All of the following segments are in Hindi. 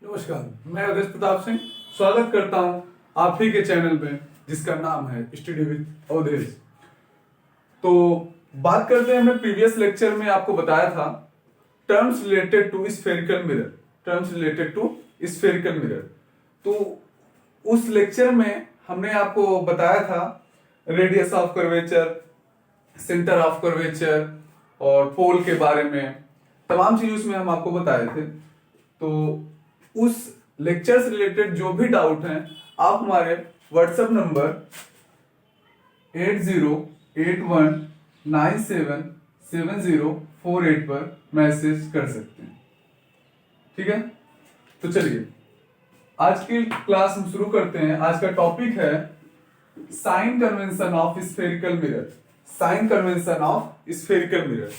नमस्कार, मैं अवधेश प्रताप सिंह स्वागत करता हूं आप ही के चैनल में जिसका नाम है स्टडी विद अवधेश। तो बात करते हैं, हमने प्रीवियस लेक्चर में आपको बताया था terms related to spherical mirror, terms related to spherical mirror. तो उस लेक्चर में हमने आपको बताया था radius of curvature, centre of curvature और पोल के बारे में, तमाम चीज उसमें हम आपको बताए थे। तो उस लेक्चर से रिलेटेड जो भी डाउट हैं आप हमारे व्हाट्सएप नंबर 8081977048 पर मैसेज कर सकते हैं। ठीक है, तो चलिए आज की क्लास हम शुरू करते हैं। आज का टॉपिक है sign convention of spherical mirror. Sign convention of spherical mirror.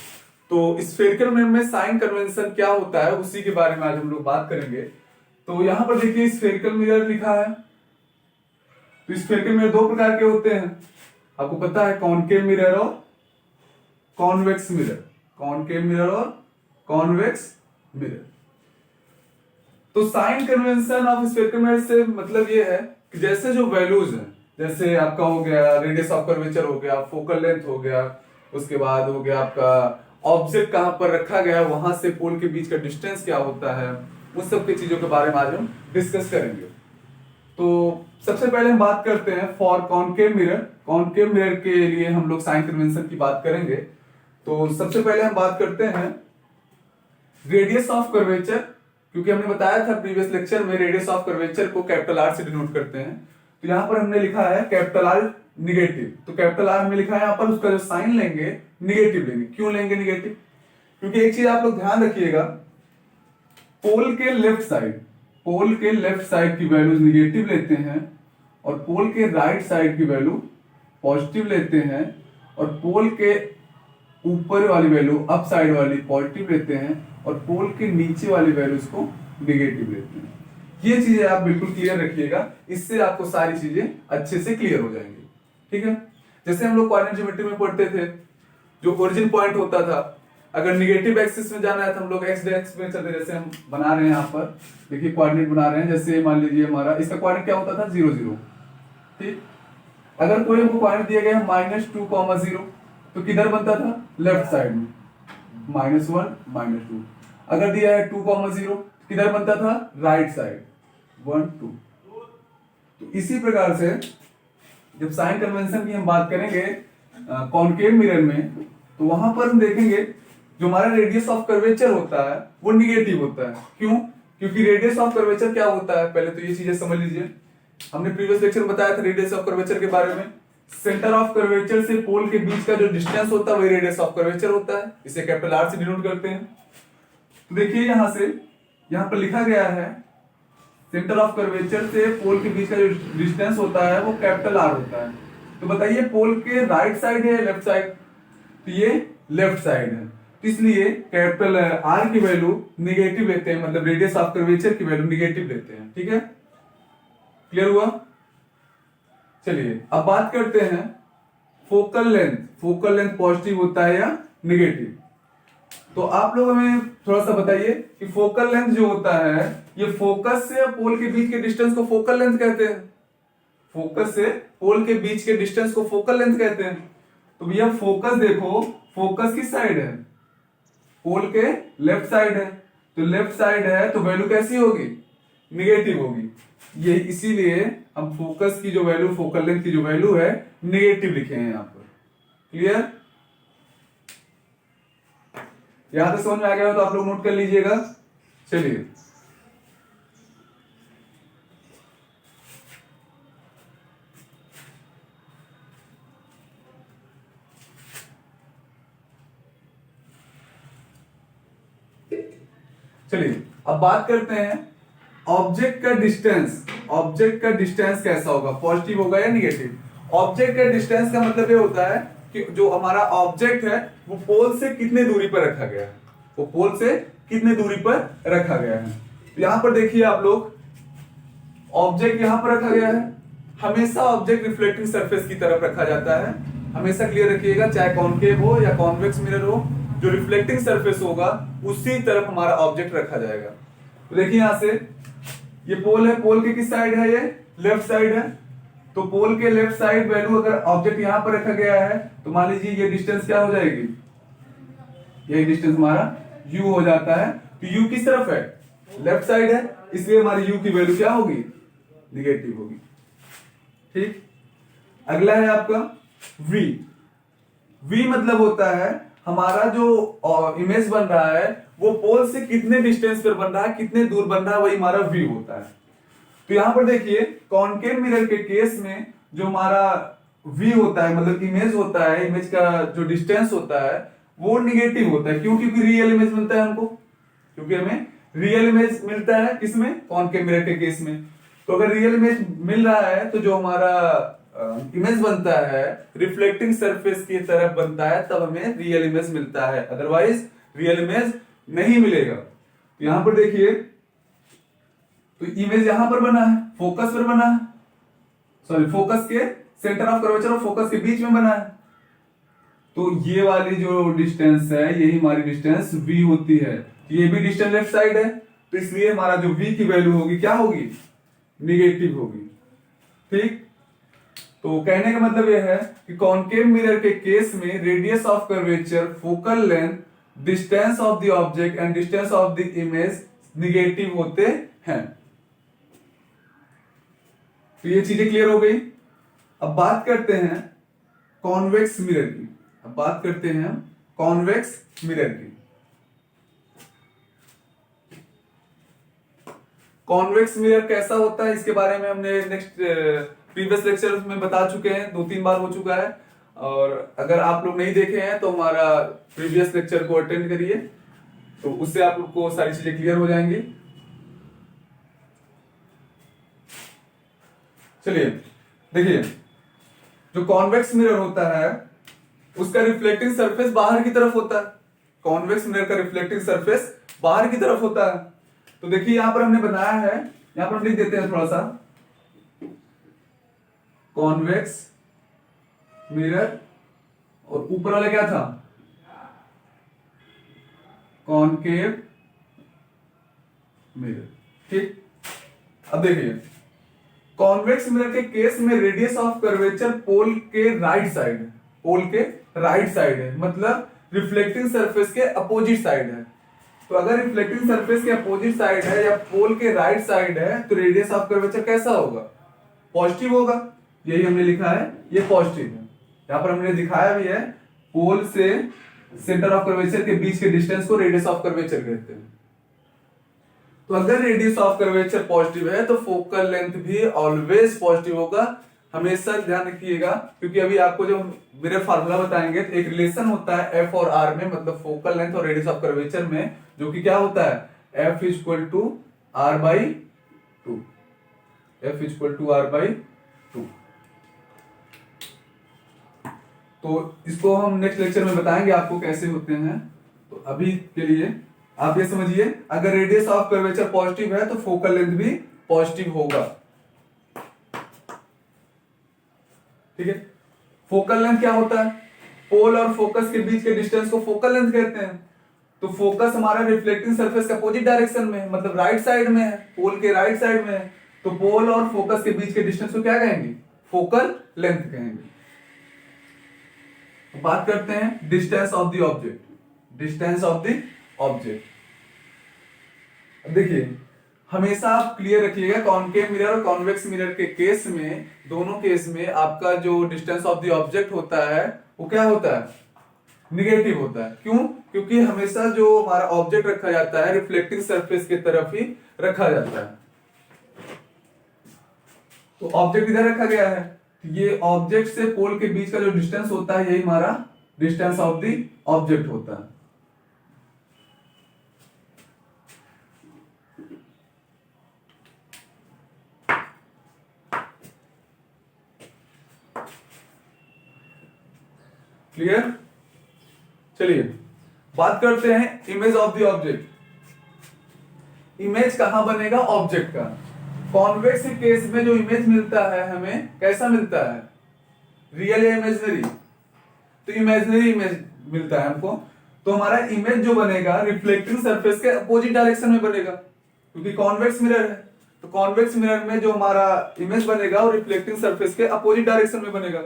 तो स्फेरिकल मिरर में साइन कन्वेंशन क्या होता है उसी के बारे में आज हम लोग बात करेंगे। तो यहां पर देखिए स्फेरिकल मिरर लिखा है। तो स्फेरिकल मिरर दो प्रकार के होते हैं, आपको पता है, कॉनकेव मिरर और कॉन्वेक्स मिरर। कॉनकेव मिरर और कॉन्वेक्स मिरर। तो sign convention of spherical mirror से मतलब ये है कि जैसे जो वैल्यूज हैं, जैसे आपका हो गया रेडियस ऑफ कर्वेचर, हो गया फोकल लेंथ, हो गया उसके बाद हो गया आपका ऑब्जेक्ट कहां पर रखा गया, वहां से पोल के बीच का डिस्टेंस क्या होता है, उस सब की चीजों के बारे में आज हम डिस्कस करेंगे। तो सबसे पहले हम बात करते हैं for concave mirror. Concave mirror के लिए हम लोग साइन कन्वेंशन की बात करेंगे। तो सबसे पहले हम बात करते हैं रेडियस ऑफ कर्वेचर, क्योंकि हमने बताया था प्रीवियस लेक्चर में रेडियस ऑफ कर्वेचर को कैपिटल आर से डिनोट करते हैं। तो यहां पर हमने लिखा है कैपिटल आर निगेटिव। तो कैपिटल आर हमने लिखा है यहां पर, उसका जो साइन लेंगे निगेटिव लेंगे। क्यों लेंगे निगेटिव? क्योंकि एक चीज आप लोग ध्यान रखिएगा, पोल के लेफ्ट साइड की वैल्यूज निगेटिव लेते हैं और पोल के राइट साइड की वैल्यू पॉजिटिव लेते हैं, और पोल के ऊपर वाली वैल्यू अप साइड वाली पॉजिटिव लेते हैं, और पोल के नीचे वाली वैल्यूज को निगेटिव लेते हैं। ये चीजें आप बिल्कुल क्लियर रखिएगा, इससे आपको सारी चीजें अच्छे से क्लियर हो जाएंगी। ठीक है, जैसे हम लोग कोऑर्डिनेट ज्योमेट्री में पढ़ते थे, जो ओरिजिन पॉइंट होता था, अगर निगेटिव एक्सिस में जाना है तो हम लोग एक्स डायरेक्शन में चलते। जैसे हम बना रहे हैं यहाँ पर, देखिए कोऑर्डिनेट बना रहे हैं, जैसे मान लीजिए हमारा इसका कोऑर्डिनेट क्या होता था 0 0। ठीक, अगर कोई हमको कोऑर्डिनेट दिया गया है -2, 0, तो किधर बनता था? लेफ्ट साइड में -1 -2। अगर दिया है 2, 0, किधर बनता था? Right side 1 2। तो इसी प्रकार से जब साइन कन्वेंशन की हम बात करेंगे कॉनकेव मिरर में, तो वहां पर हम देखेंगे जो हमारा रेडियस ऑफ कर्वेचर होता है वो निगेटिव होता है। क्यों? क्योंकि रेडियस ऑफ कर्वेचर क्या होता है, पहले तो ये चीजें समझ लीजिए। हमने प्रीवियस लेक्चर में बताया था रेडियस ऑफ कर्वेचर के बारे में। सेंटर ऑफ कर्वेचर से पोल के बीच का जो डिस्टेंस होता है वही रेडियस ऑफ कर्वेचर होता है। इसे कैपिटल आर से डिनोट करते हैं। तो देखिए यहां पर लिखा गया है सेंटर ऑफ कर्वेचर से पोल के बीच का जो डिस्टेंस होता है वो कैपिटल आर होता है। तो बताइए पोल के राइट साइड है लेफ्ट साइड? तो ये लेफ्ट साइड है, तो इसलिए कैपिटल आर की वैल्यू निगेटिव लेते हैं, मतलब रेडियस ऑफ कर्वेचर की वैल्यू निगेटिव लेते हैं। ठीक है, क्लियर हुआ? चलिए अब बात करते हैं focal length. Focal length positive होता है या निगेटिव? तो आप लोग हमें थोड़ा सा बताइए कि फोकल लेंथ जो होता है, ये फोकस से पोल के बीच के डिस्टेंस को फोकल लेंथ कहते हैं। फोकस से पोल के बीच के डिस्टेंस को फोकल लेंथ कहते हैं। तो भैया फोकस देखो, फोकस किस साइड है? पोल के लेफ्ट साइड है। तो लेफ्ट साइड है तो वैल्यू कैसी होगी? निगेटिव होगी। ये इसीलिए हम फोकस की जो वैल्यू, फोकल लेंथ की जो वैल्यू है, निगेटिव लिखे हैं यहां पर। क्लियर? यहां तक समझ में आ गया हो तो आप लोग नोट कर लीजिएगा। चलिए अब बात करते हैं ऑब्जेक्ट का डिस्टेंस। ऑब्जेक्ट का डिस्टेंस कैसा होगा, पॉजिटिव होगा या निगेटिव? ऑब्जेक्ट का डिस्टेंस का मतलब ये होता है कि जो हमारा ऑब्जेक्ट है वो पोल से कितने दूरी पर रखा गया है, वो पोल से कितने दूरी पर रखा गया है। तो यहां पर देखिए आप लोग, ऑब्जेक्ट यहां पर रखा गया है। हमेशा ऑब्जेक्ट रिफ्लेक्टिंग सरफेस की तरफ रखा जाता है। हमेशा क्लियर रखिएगा, चाहे कॉनकेव हो या कॉन्वेक्स मिरर हो, जो रिफ्लेक्टिंग सरफेस होगा उसी तरफ हमारा ऑब्जेक्ट रखा जाएगा। तो देखिए यहां से ये पोल है, पोल के किस साइड है, ये लेफ्ट साइड है। तो पोल के लेफ्ट साइड वैल्यू अगर ऑब्जेक्ट यहां पर रखा गया है तो मान लीजिए ये डिस्टेंस क्या हो जाएगी, ये डिस्टेंस हमारा u हो जाता है। तो u किस तरफ है, लेफ्ट साइड है, इसलिए हमारी u की वैल्यू क्या होगी, निगेटिव होगी। ठीक, अगला है आपका v। v मतलब होता है हमारा जो इमेज बन रहा है वो पोल से कितने डिस्टेंस पर बन रहा है, कितने दूर बन रहा है, वही हमारा v होता है। तो यहां पर देखिए कॉनकेव मिरर के केस में जो हमारा v होता है, मतलब इमेज होता है, इमेज का जो डिस्टेंस होता है वो निगेटिव होता है। क्यों, क्योंकि रियल इमेज मिलता है हमको, क्योंकि हमें रियल इमेज मिलता है किसमें, कॉनकेव मिरर के केस में। तो अगर रियल इमेज मिल रहा है तो जो हमारा इमेज बनता है रिफ्लेक्टिंग सरफेस की तरफ बनता है, तब हमें रियल इमेज मिलता है, अदरवाइज रियल इमेज नहीं मिलेगा। तो यहां पर देखिए, तो इमेज यहां पर बना है, फोकस पर बना है, सॉरी फोकस के सेंटर ऑफ कर्वेचर और फोकस के बीच में बना है। तो ये वाली जो डिस्टेंस है यही हमारी डिस्टेंस v होती है। ये भी डिस्टेंस लेफ्ट साइड है, तो इसलिए हमारा जो v की वैल्यू होगी क्या होगी, निगेटिव होगी। ठीक, तो कहने का मतलब यह है कि कॉनकेव मिरर के केस में radius of curvature, focal length, distance of the object and distance of the image negative होते हैं। तो ये चीजें क्लियर हो गई। अब बात करते हैं कॉन्वेक्स मिरर की। अब बात करते हैं कॉन्वेक्स मिरर की। कॉन्वेक्स मिरर कैसा होता है इसके बारे में हमने नेक्स्ट प्रीवियस लेक्चर में बता चुके हैं, 2-3 बार हो चुका है। और अगर आप लोग नहीं देखे हैं तो हमारा प्रीवियस लेक्चर को अटेंड करिए, तो उससे आप लोग को सारी चीजें क्लियर हो जाएंगी। चलिए देखिए, जो कॉन्वेक्स मिरर होता है उसका रिफ्लेक्टिंग सरफेस बाहर की तरफ होता है। कॉन्वेक्स मिरर का रिफ्लेक्टिंग सरफेस बाहर की तरफ होता है। तो देखिए यहां पर हमने बनाया है, यहां पर हम लिख देते हैं थोड़ा सा, कॉन्वेक्स मिरर, और ऊपर वाला क्या था, कॉनकेव मिरर। ठीक, अब देखिए कॉन्वेक्स मिरर के केस में रेडियस ऑफ कर्वेचर पोल के राइट साइड है, पोल के राइट साइड है, मतलब रिफ्लेक्टिंग सरफेस के अपोजिट साइड है। तो अगर रिफ्लेक्टिंग सरफेस के अपोजिट साइड है या पोल के राइट साइड है तो रेडियस ऑफ कर्वेचर कैसा होगा, पॉजिटिव होगा। यही हमने लिखा है, ये पॉजिटिव है। यहां पर हमने दिखाया भी है, पोल से सेंटर ऑफ कर्वेचर के बीच के डिस्टेंस को रेडियस ऑफ कर्वेचर कहते हैं। तो अगर रेडियस ऑफ कर्वेचर पॉजिटिव है तो फोकल लेंथ भी ऑलवेज पॉजिटिव होगा। हमेशा ध्यान रखिएगा, क्योंकि अभी आपको जो मेरे फार्मूला बताएंगे तो एक रिलेशन होता है एफ और आर में, मतलब फोकल लेंथ और रेडियस ऑफ कर्वेचर में, जो कि क्या होता है, F equal to R by two, F equal to R by two. तो इसको हम नेक्स्ट लेक्चर में बताएंगे आपको कैसे होते हैं। तो अभी के लिए आप ये समझिए, अगर रेडियस ऑफ कर्वेचर पॉजिटिव है तो फोकल लेंथ भी पॉजिटिव होगा। ठीक है, फोकल लेंथ क्या होता है, पोल और फोकस के बीच के डिस्टेंस को फोकल लेंथ कहते हैं। तो फोकस हमारा रिफ्लेक्टिंग सरफेस के अपोजिट डायरेक्शन में, मतलब राइट साइड में है, पोल के राइट साइड में है, तो पोल और फोकस के बीच के डिस्टेंस को क्या कहेंगे, फोकल लेंथ कहेंगे। बात करते हैं distance of the object, distance of the object. देखिए हमेशा आप क्लियर रखिएगा, कॉनकेव मिरर और कॉन्वेक्स मिरर के केस में, दोनों केस में आपका जो डिस्टेंस ऑफ द ऑब्जेक्ट होता है वो क्या होता है, निगेटिव होता है। क्यों, क्योंकि हमेशा जो हमारा ऑब्जेक्ट रखा जाता है रिफ्लेक्टिंग सरफेस की तरफ ही रखा जाता है। तो ऑब्जेक्ट इधर रखा गया है, ये ऑब्जेक्ट से पोल के बीच का जो डिस्टेंस होता है यही हमारा डिस्टेंस ऑफ द ऑब्जेक्ट होता है। क्लियर। चलिए बात करते हैं image of the object. Image कहां बनेगा, ऑब्जेक्ट का। कॉन्वेक्स के केस में जो इमेज मिलता है हमें कैसा मिलता है, रियल या इमेजिनरी, तो इमेजिनरी इमेज मिलता है हमको। तो हमारा इमेज जो बनेगा रिफ्लेक्टिंग सरफेस के अपोजिट डायरेक्शन में बनेगा, क्योंकि कॉन्वेक्स मिरर है। तो कॉन्वेक्स मिरर में जो हमारा इमेज बनेगा वो रिफ्लेक्टिंग सरफेस के अपोजिट डायरेक्शन में बनेगा।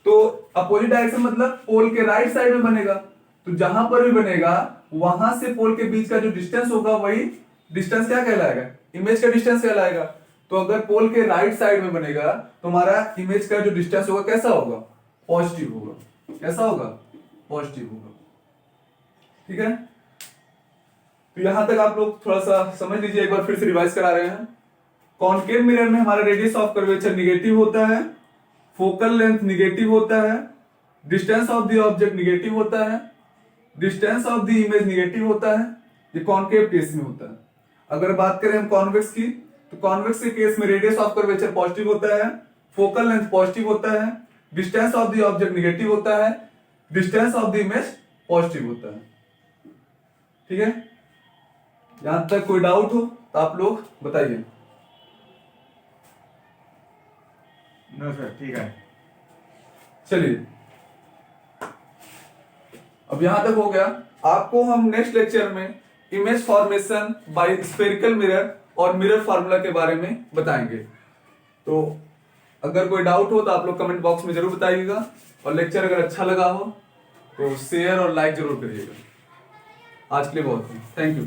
तो अपोजिट डायरेक्शन मतलब पोल के राइट साइड में बनेगा। तो जहां पर भी बनेगा वहां से पोल के बीच का जो डिस्टेंस होगा वही डिस्टेंस क्या कहलाएगा, इमेज का डिस्टेंस कहलाएगा। तो अगर पोल के राइट साइड में बनेगा तो हमारा इमेज का जो डिस्टेंस होगा कैसा होगा, पॉजिटिव होगा। कैसा होगा, पॉजिटिव होगा। ठीक है, तो यहां तक आप लोग थोड़ा सा समझ लीजिए, एक बार फिर से रिवाइज करा रहे हैं। कॉनकेव मिरर में हमारा रेडियस ऑफ कर्वेचर निगेटिव होता है, फोकल लेंथ निगेटिव होता है, distance of the object negative होता है, distance of the image negative होता है। ये कॉनकेव केस में होता है। अगर बात करें हम कॉन्वेक्स की, तो कॉन्वेक्स के केस में रेडियस ऑफ कर्वेचर पॉजिटिव होता है, फोकल लेंथ पॉजिटिव होता है, distance of the object negative होता है, distance of the image positive होता है। ठीक है, यहां तक कोई डाउट हो तो आप लोग बताइए। नो सर, ठीक है। चलिए, अब यहां तक हो गया। आपको हम नेक्स्ट लेक्चर में image formation by spherical mirror और मिरर फार्मूला के बारे में बताएंगे। तो अगर कोई डाउट हो तो आप लोग कमेंट बॉक्स में जरूर बताइएगा, और लेक्चर अगर अच्छा लगा हो तो शेयर और लाइक जरूर करिएगा। आज के लिए बहुत है, थैंक यू।